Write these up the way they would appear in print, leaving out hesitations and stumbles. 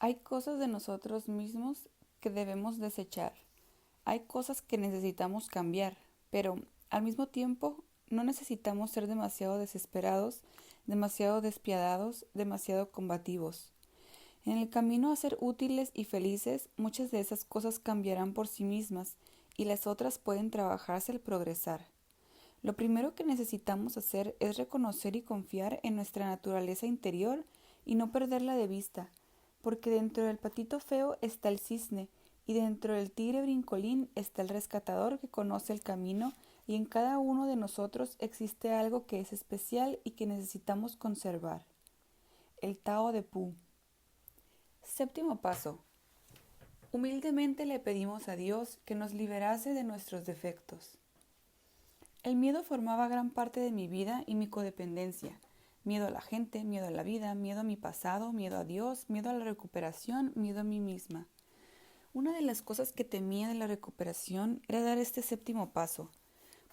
Hay cosas de nosotros mismos que debemos desechar. Hay cosas que necesitamos cambiar, pero al mismo tiempo no necesitamos ser demasiado desesperados, demasiado despiadados, demasiado combativos. En el camino a ser útiles y felices, muchas de esas cosas cambiarán por sí mismas y las otras pueden trabajarse al progresar. Lo primero que necesitamos hacer es reconocer y confiar en nuestra naturaleza interior y no perderla de vista, porque dentro del patito feo está el cisne y dentro del tigre brincolín está el rescatador que conoce el camino y en cada uno de nosotros existe algo que es especial y que necesitamos conservar. El Tao de Pu. Séptimo paso. Humildemente le pedimos a Dios que nos liberase de nuestros defectos. El miedo formaba gran parte de mi vida y mi codependencia. Miedo a la gente, miedo a la vida, miedo a mi pasado, miedo a Dios, miedo a la recuperación, miedo a mí misma. Una de las cosas que temía de la recuperación era dar este séptimo paso.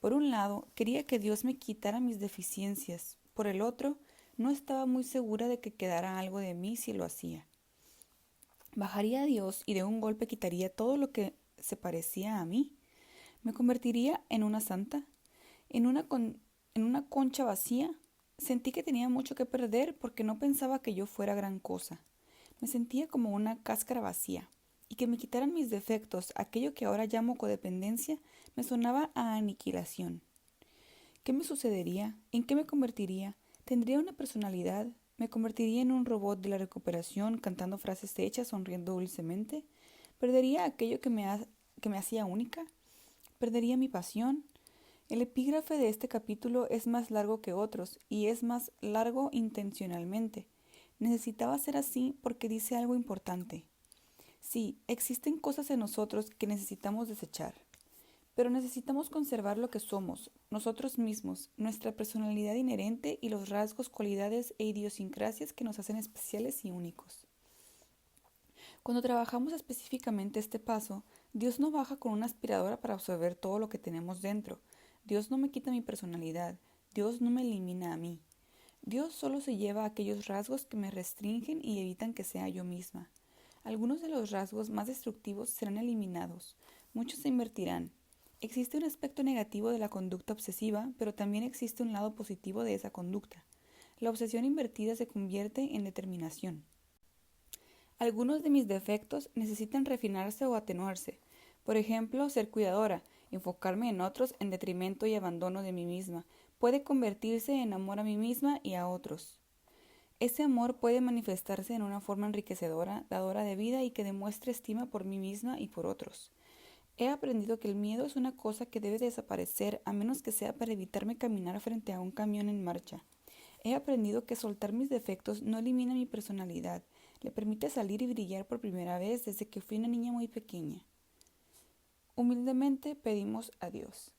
Por un lado, quería que Dios me quitara mis deficiencias. Por el otro, no estaba muy segura de que quedara algo de mí si lo hacía. Bajaría a Dios y de un golpe quitaría todo lo que se parecía a mí. ¿Me convertiría en una santa? En una concha vacía, sentí que tenía mucho que perder porque no pensaba que yo fuera gran cosa. Me sentía como una cáscara vacía, y que me quitaran mis defectos, aquello que ahora llamo codependencia, me sonaba a aniquilación. ¿Qué me sucedería? ¿En qué me convertiría? ¿Tendría una personalidad? ¿Me convertiría en un robot de la recuperación cantando frases hechas, sonriendo dulcemente? ¿Perdería aquello que me hacía única? ¿Perdería mi pasión? El epígrafe de este capítulo es más largo que otros y es más largo intencionalmente. Necesitaba ser así porque dice algo importante. Sí, existen cosas en nosotros que necesitamos desechar, pero necesitamos conservar lo que somos, nosotros mismos, nuestra personalidad inherente y los rasgos, cualidades e idiosincrasias que nos hacen especiales y únicos. Cuando trabajamos específicamente este paso, Dios no baja con una aspiradora para absorber todo lo que tenemos dentro. Dios no me quita mi personalidad. Dios no me elimina a mí. Dios solo se lleva aquellos rasgos que me restringen y evitan que sea yo misma. Algunos de los rasgos más destructivos serán eliminados. Muchos se invertirán. Existe un aspecto negativo de la conducta obsesiva, pero también existe un lado positivo de esa conducta. La obsesión invertida se convierte en determinación. Algunos de mis defectos necesitan refinarse o atenuarse. Por ejemplo, ser cuidadora, enfocarme en otros en detrimento y abandono de mí misma, puede convertirse en amor a mí misma y a otros. Ese amor puede manifestarse en una forma enriquecedora, dadora de vida y que demuestre estima por mí misma y por otros. He aprendido que el miedo es una cosa que debe desaparecer a menos que sea para evitarme caminar frente a un camión en marcha. He aprendido que soltar mis defectos no elimina mi personalidad, le permite salir y brillar por primera vez desde que fui una niña muy pequeña. Humildemente pedimos a Dios.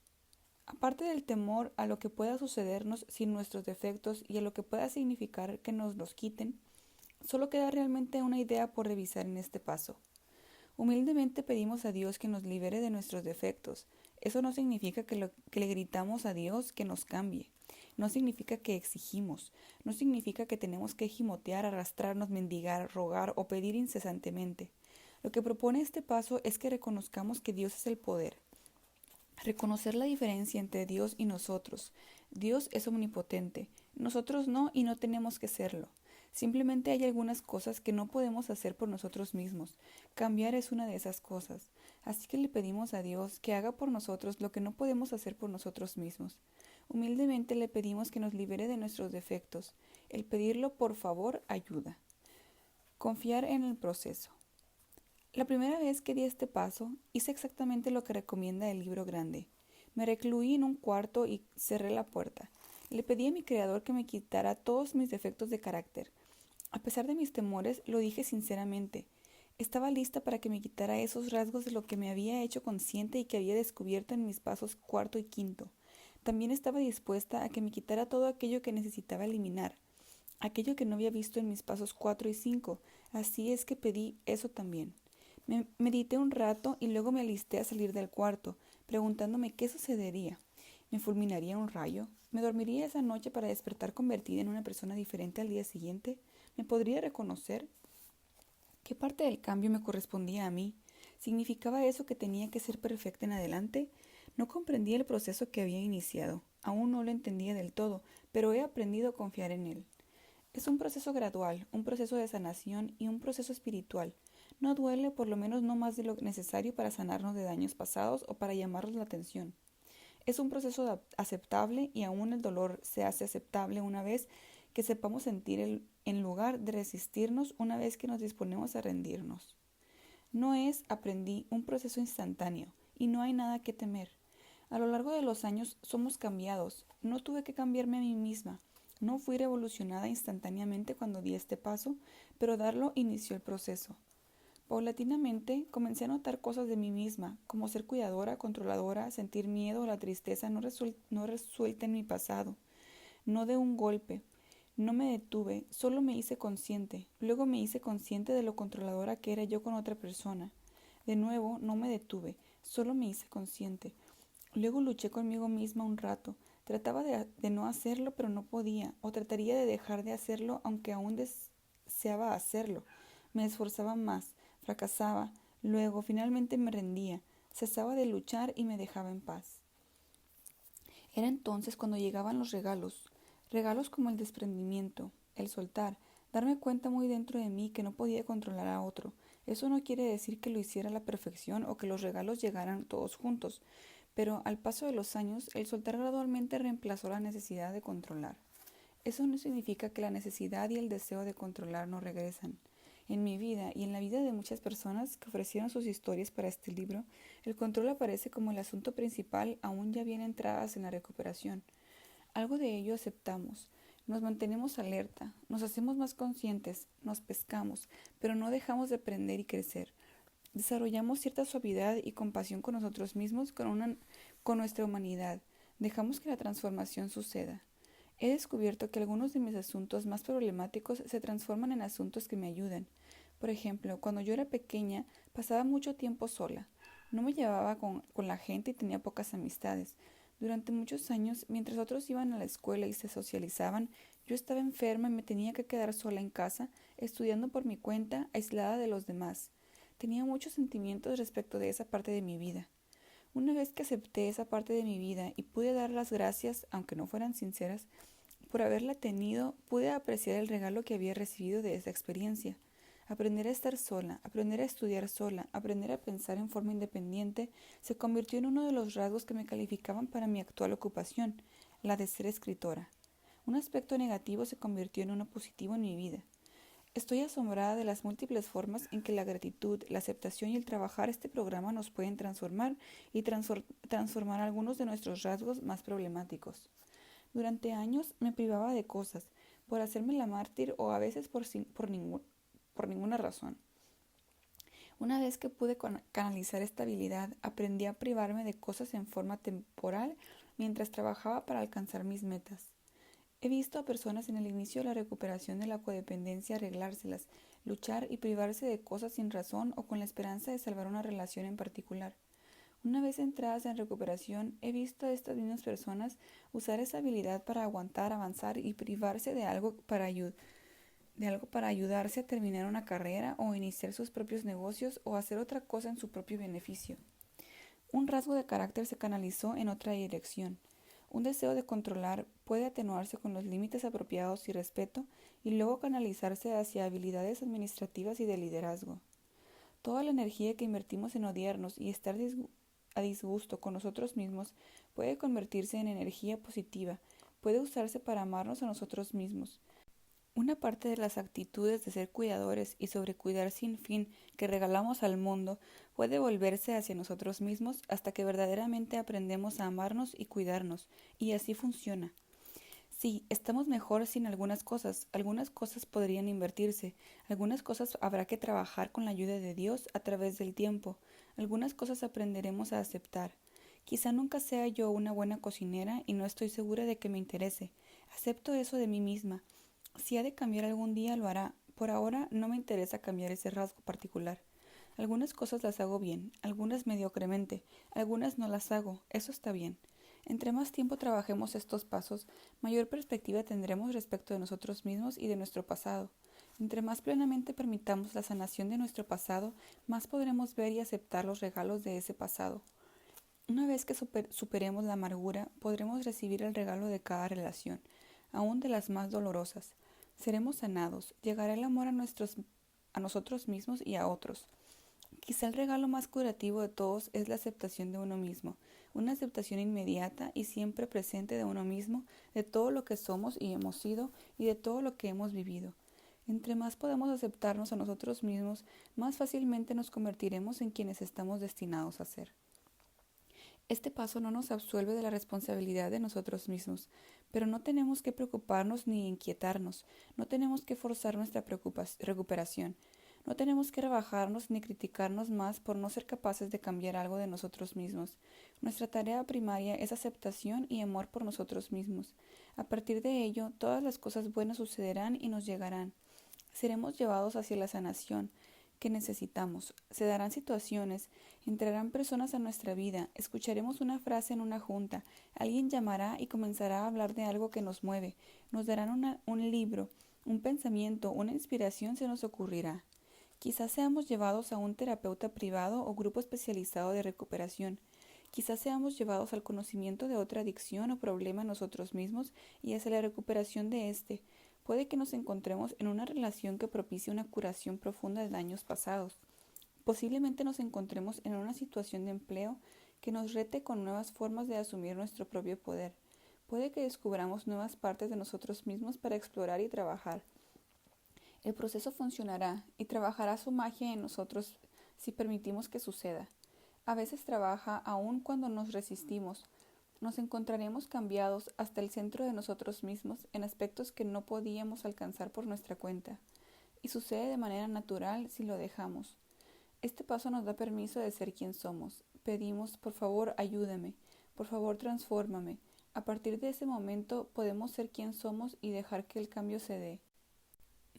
Aparte del temor a lo que pueda sucedernos sin nuestros defectos y a lo que pueda significar que nos los quiten, solo queda realmente una idea por revisar en este paso. Humildemente pedimos a Dios que nos libere de nuestros defectos. Eso no significa que le gritamos a Dios que nos cambie. No significa que exigimos. No significa que tenemos que gimotear, arrastrarnos, mendigar, rogar o pedir incesantemente. Lo que propone este paso es que reconozcamos que Dios es el poder. Reconocer la diferencia entre Dios y nosotros. Dios es omnipotente. Nosotros no y no tenemos que serlo. Simplemente hay algunas cosas que no podemos hacer por nosotros mismos. Cambiar es una de esas cosas. Así que le pedimos a Dios que haga por nosotros lo que no podemos hacer por nosotros mismos. Humildemente le pedimos que nos libere de nuestros defectos. El pedirlo, por favor, ayuda. Confiar en el proceso. La primera vez que di este paso, hice exactamente lo que recomienda el libro grande. Me recluí en un cuarto y cerré la puerta. Le pedí a mi creador que me quitara todos mis defectos de carácter. A pesar de mis temores, lo dije sinceramente. Estaba lista para que me quitara esos rasgos de lo que me había hecho consciente y que había descubierto en mis pasos cuarto y quinto. También estaba dispuesta a que me quitara todo aquello que necesitaba eliminar, aquello que no había visto en mis pasos 4 y 5. Así es que pedí eso también. Me medité un rato y luego me alisté a salir del cuarto, preguntándome qué sucedería. ¿Me fulminaría un rayo? ¿Me dormiría esa noche para despertar convertida en una persona diferente al día siguiente? ¿Me podría reconocer? ¿Qué parte del cambio me correspondía a mí? ¿Significaba eso que tenía que ser perfecta en adelante? No comprendía el proceso que había iniciado. Aún no lo entendía del todo, pero he aprendido a confiar en él. Es un proceso gradual, un proceso de sanación y un proceso espiritual. No duele, por lo menos no más de lo necesario para sanarnos de daños pasados o para llamarnos la atención. Es un proceso aceptable y aún el dolor se hace aceptable una vez que sepamos sentir en lugar de resistirnos una vez que nos disponemos a rendirnos. No es, aprendí, un proceso instantáneo y no hay nada que temer. A lo largo de los años somos cambiados. No tuve que cambiarme a mí misma. No fui revolucionada instantáneamente cuando di este paso, pero darlo inició el proceso. Paulatinamente comencé a notar cosas de mí misma, como ser cuidadora, controladora, sentir miedo o la tristeza no resuelta en mi pasado, no de un golpe. No me detuve, solo me hice consciente. Luego me hice consciente de lo controladora que era yo con otra persona. De nuevo, no me detuve, solo me hice consciente. Luego luché conmigo misma un rato. Trataba de no hacerlo, pero no podía, o trataría de dejar de hacerlo, aunque aún deseaba hacerlo. Me esforzaba más, fracasaba, luego finalmente me rendía, cesaba de luchar y me dejaba en paz. Era entonces cuando llegaban los regalos, regalos como el desprendimiento, el soltar, darme cuenta muy dentro de mí que no podía controlar a otro. Eso no quiere decir que lo hiciera a la perfección o que los regalos llegaran todos juntos, pero al paso de los años, el soltar gradualmente reemplazó la necesidad de controlar. Eso no significa que la necesidad y el deseo de controlar no regresan. En mi vida y en la vida de muchas personas que ofrecieron sus historias para este libro, el control aparece como el asunto principal aún ya bien entradas en la recuperación. Algo de ello aceptamos, nos mantenemos alerta, nos hacemos más conscientes, nos pescamos, pero no dejamos de aprender y crecer. Desarrollamos cierta suavidad y compasión con nosotros mismos, con nuestra humanidad. Dejamos que la transformación suceda. He descubierto que algunos de mis asuntos más problemáticos se transforman en asuntos que me ayudan. Por ejemplo, cuando yo era pequeña, pasaba mucho tiempo sola. No me llevaba con la gente y tenía pocas amistades. Durante muchos años, mientras otros iban a la escuela y se socializaban, yo estaba enferma y me tenía que quedar sola en casa, estudiando por mi cuenta, aislada de los demás. Tenía muchos sentimientos respecto de esa parte de mi vida. Una vez que acepté esa parte de mi vida y pude dar las gracias, aunque no fueran sinceras, por haberla tenido, pude apreciar el regalo que había recibido de esa experiencia. Aprender a estar sola, aprender a estudiar sola, aprender a pensar en forma independiente, se convirtió en uno de los rasgos que me calificaban para mi actual ocupación, la de ser escritora. Un aspecto negativo se convirtió en uno positivo en mi vida. Estoy asombrada de las múltiples formas en que la gratitud, la aceptación y el trabajar este programa nos pueden transformar y transformar algunos de nuestros rasgos más problemáticos. Durante años me privaba de cosas, por hacerme la mártir o a veces por ninguna razón. Una vez que pude canalizar esta habilidad, aprendí a privarme de cosas en forma temporal mientras trabajaba para alcanzar mis metas. He visto a personas en el inicio de la recuperación de la codependencia arreglárselas, luchar y privarse de cosas sin razón o con la esperanza de salvar una relación en particular. Una vez entradas en recuperación, he visto a estas mismas personas usar esa habilidad para aguantar, avanzar y privarse de algo para ayudarse a terminar una carrera o iniciar sus propios negocios o hacer otra cosa en su propio beneficio. Un rasgo de carácter se canalizó en otra dirección. Un deseo de controlar puede atenuarse con los límites apropiados y respeto y luego canalizarse hacia habilidades administrativas y de liderazgo. Toda la energía que invertimos en odiarnos y estar a disgusto con nosotros mismos puede convertirse en energía positiva, puede usarse para amarnos a nosotros mismos. Una parte de las actitudes de ser cuidadores y sobrecuidar sin fin que regalamos al mundo puede volverse hacia nosotros mismos hasta que verdaderamente aprendemos a amarnos y cuidarnos, y así funciona. Sí, estamos mejor sin algunas cosas podrían invertirse, algunas cosas habrá que trabajar con la ayuda de Dios a través del tiempo, algunas cosas aprenderemos a aceptar. Quizá nunca sea yo una buena cocinera y no estoy segura de que me interese. Acepto eso de mí misma. Si ha de cambiar algún día, lo hará. Por ahora no me interesa cambiar ese rasgo particular. Algunas cosas las hago bien, algunas mediocremente, algunas no las hago. Eso está bien. Entre más tiempo trabajemos estos pasos, mayor perspectiva tendremos respecto de nosotros mismos y de nuestro pasado. Entre más plenamente permitamos la sanación de nuestro pasado, más podremos ver y aceptar los regalos de ese pasado. Una vez que superemos la amargura, podremos recibir el regalo de cada relación, aun de las más dolorosas. Seremos sanados, llegará el amor a nosotros mismos y a otros. Quizá el regalo más curativo de todos es la aceptación de uno mismo, una aceptación inmediata y siempre presente de uno mismo, de todo lo que somos y hemos sido y de todo lo que hemos vivido. Entre más podemos aceptarnos a nosotros mismos, más fácilmente nos convertiremos en quienes estamos destinados a ser. Este paso no nos absuelve de la responsabilidad de nosotros mismos, pero no tenemos que preocuparnos ni inquietarnos, no tenemos que forzar nuestra recuperación, no tenemos que rebajarnos ni criticarnos más por no ser capaces de cambiar algo de nosotros mismos. Nuestra tarea primaria es aceptación y amor por nosotros mismos. A partir de ello, todas las cosas buenas sucederán y nos llegarán. Seremos llevados hacia la sanación que necesitamos. Se darán situaciones, entrarán personas a nuestra vida, escucharemos una frase en una junta, alguien llamará y comenzará a hablar de algo que nos mueve, nos darán un libro, un pensamiento, una inspiración se nos ocurrirá. Quizás seamos llevados a un terapeuta privado o grupo especializado de recuperación. Quizás seamos llevados al conocimiento de otra adicción o problema en nosotros mismos y hacia la recuperación de éste. Puede que nos encontremos en una relación que propicie una curación profunda de daños pasados. Posiblemente nos encontremos en una situación de empleo que nos rete con nuevas formas de asumir nuestro propio poder. Puede que descubramos nuevas partes de nosotros mismos para explorar y trabajar. El proceso funcionará y trabajará su magia en nosotros si permitimos que suceda. A veces trabaja aun cuando nos resistimos. Nos encontraremos cambiados hasta el centro de nosotros mismos en aspectos que no podíamos alcanzar por nuestra cuenta. Y sucede de manera natural si lo dejamos. Este paso nos da permiso de ser quien somos. Pedimos, por favor, ayúdame, por favor, transfórmame. A partir de ese momento podemos ser quien somos y dejar que el cambio se dé.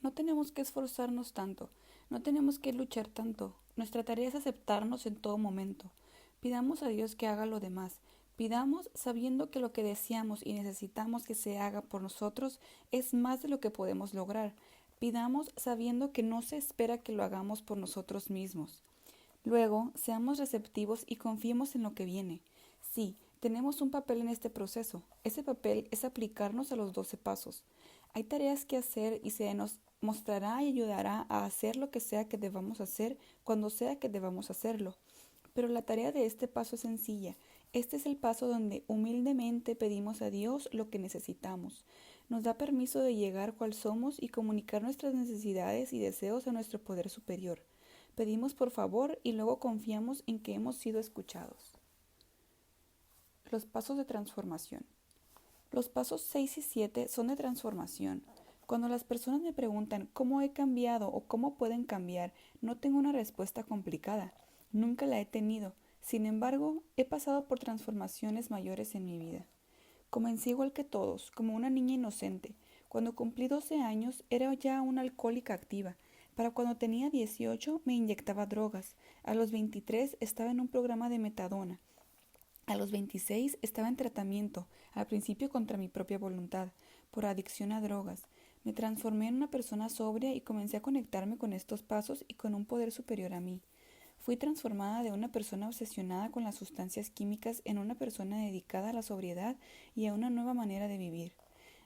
No tenemos que esforzarnos tanto, no tenemos que luchar tanto. Nuestra tarea es aceptarnos en todo momento. Pidamos a Dios que haga lo demás. Pidamos sabiendo que lo que deseamos y necesitamos que se haga por nosotros es más de lo que podemos lograr. Pidamos sabiendo que no se espera que lo hagamos por nosotros mismos. Luego, seamos receptivos y confiemos en lo que viene. Sí, tenemos un papel en este proceso. Ese papel es aplicarnos a los 12 pasos. Hay tareas que hacer y se nos mostrará y ayudará a hacer lo que sea que debamos hacer cuando sea que debamos hacerlo. Pero la tarea de este paso es sencilla. Este es el paso donde humildemente pedimos a Dios lo que necesitamos. Nos da permiso de llegar cual somos y comunicar nuestras necesidades y deseos a nuestro poder superior. Pedimos por favor y luego confiamos en que hemos sido escuchados. Los pasos de transformación. Los pasos 6 y 7 son de transformación. Cuando las personas me preguntan cómo he cambiado o cómo pueden cambiar, no tengo una respuesta complicada. Nunca la he tenido. Sin embargo, he pasado por transformaciones mayores en mi vida. Comencé igual que todos, como una niña inocente. Cuando cumplí 12 años, era ya una alcohólica activa. Para cuando tenía 18, me inyectaba drogas. A los 23, estaba en un programa de metadona. A los 26 estaba en tratamiento, al principio contra mi propia voluntad, por adicción a drogas. Me transformé en una persona sobria y comencé a conectarme con estos pasos y con un poder superior a mí. Fui transformada de una persona obsesionada con las sustancias químicas en una persona dedicada a la sobriedad y a una nueva manera de vivir.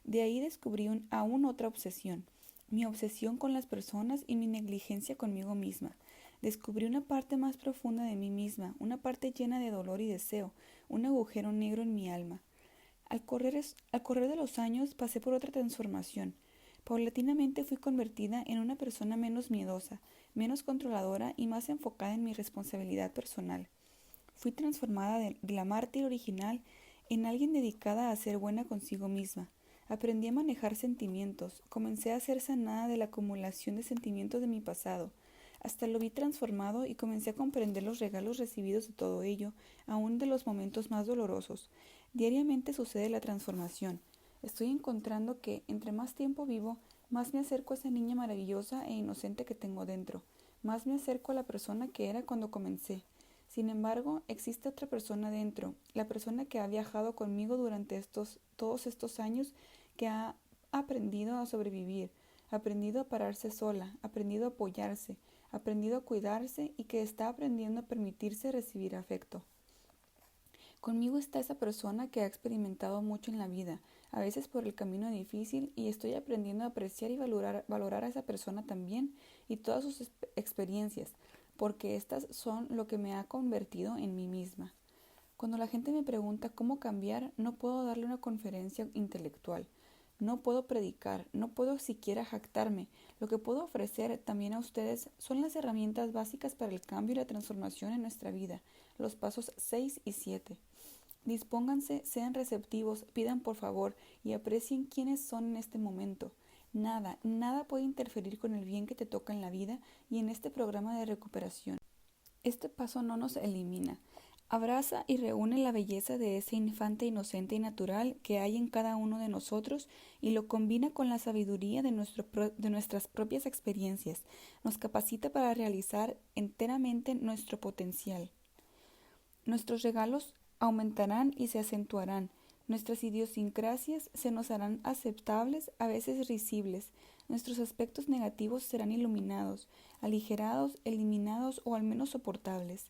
De ahí descubrí aún otra obsesión, mi obsesión con las personas y mi negligencia conmigo misma. Descubrí una parte más profunda de mí misma, una parte llena de dolor y deseo, un agujero negro en mi alma. Al correr de los años pasé por otra transformación. Paulatinamente fui convertida en una persona menos miedosa, menos controladora y más enfocada en mi responsabilidad personal. Fui transformada de la mártir original en alguien dedicada a ser buena consigo misma. Aprendí a manejar sentimientos, comencé a ser sanada de la acumulación de sentimientos de mi pasado. Hasta lo vi transformado y comencé a comprender los regalos recibidos de todo ello, aun de los momentos más dolorosos. Diariamente sucede la transformación. Estoy encontrando que, entre más tiempo vivo, más me acerco a esa niña maravillosa e inocente que tengo dentro, más me acerco a la persona que era cuando comencé. Sin embargo, existe otra persona dentro, la persona que ha viajado conmigo durante todos estos años, que ha aprendido a sobrevivir, aprendido a pararse sola, aprendido a apoyarse, aprendido a cuidarse y que está aprendiendo a permitirse recibir afecto. Conmigo está esa persona que ha experimentado mucho en la vida, a veces por el camino difícil, y estoy aprendiendo a apreciar y valorar a esa persona también y todas sus experiencias, porque estas son lo que me ha convertido en mí misma. Cuando la gente me pregunta cómo cambiar, no puedo darle una conferencia intelectual, no puedo predicar, no puedo siquiera jactarme. Lo que puedo ofrecer también a ustedes son las herramientas básicas para el cambio y la transformación en nuestra vida, los pasos 6 y 7. Dispónganse, sean receptivos, pidan por favor y aprecien quiénes son en este momento. Nada puede interferir con el bien que te toca en la vida y en este programa de recuperación. Este paso no nos elimina. Abraza y reúne la belleza de ese infante inocente y natural que hay en cada uno de nosotros y lo combina con la sabiduría de nuestras propias experiencias. Nos capacita para realizar enteramente nuestro potencial. Nuestros regalos aumentarán y se acentuarán. Nuestras idiosincrasias se nos harán aceptables, a veces risibles. Nuestros aspectos negativos serán iluminados, aligerados, eliminados o al menos soportables.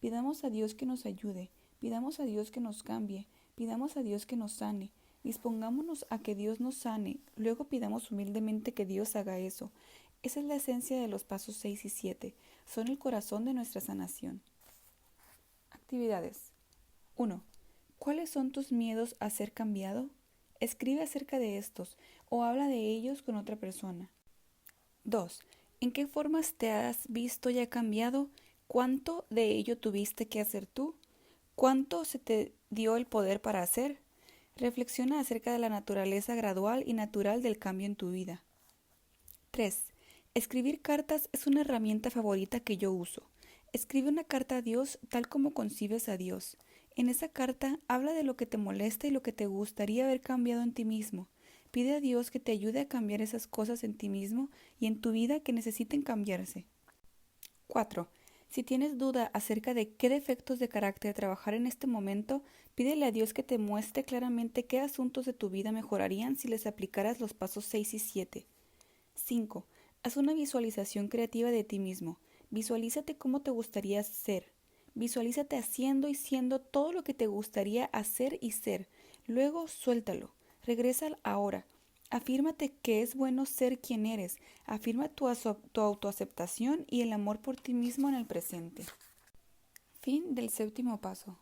Pidamos a Dios que nos ayude, pidamos a Dios que nos cambie, pidamos a Dios que nos sane. Dispongámonos a que Dios nos sane, luego pidamos humildemente que Dios haga eso. Esa es la esencia de los pasos 6 y 7. Son el corazón de nuestra sanación. Actividades. 1. ¿Cuáles son tus miedos a ser cambiado? Escribe acerca de estos o habla de ellos con otra persona. 2. ¿En qué formas te has visto ya cambiado? ¿Cuánto de ello tuviste que hacer tú? ¿Cuánto se te dio el poder para hacer? Reflexiona acerca de la naturaleza gradual y natural del cambio en tu vida. 3. Escribir cartas es una herramienta favorita que yo uso. Escribe una carta a Dios tal como concibes a Dios. En esa carta habla de lo que te molesta y lo que te gustaría haber cambiado en ti mismo. Pide a Dios que te ayude a cambiar esas cosas en ti mismo y en tu vida que necesiten cambiarse. 4. Si tienes duda acerca de qué defectos de carácter trabajar en este momento, pídele a Dios que te muestre claramente qué asuntos de tu vida mejorarían si les aplicaras los pasos 6 y 7. 5. Haz una visualización creativa de ti mismo. Visualízate cómo te gustaría ser. Visualízate haciendo y siendo todo lo que te gustaría hacer y ser. Luego suéltalo. Regresa al ahora. Afírmate que es bueno ser quien eres. Afirma tu autoaceptación y el amor por ti mismo en el presente. Fin del 7º paso.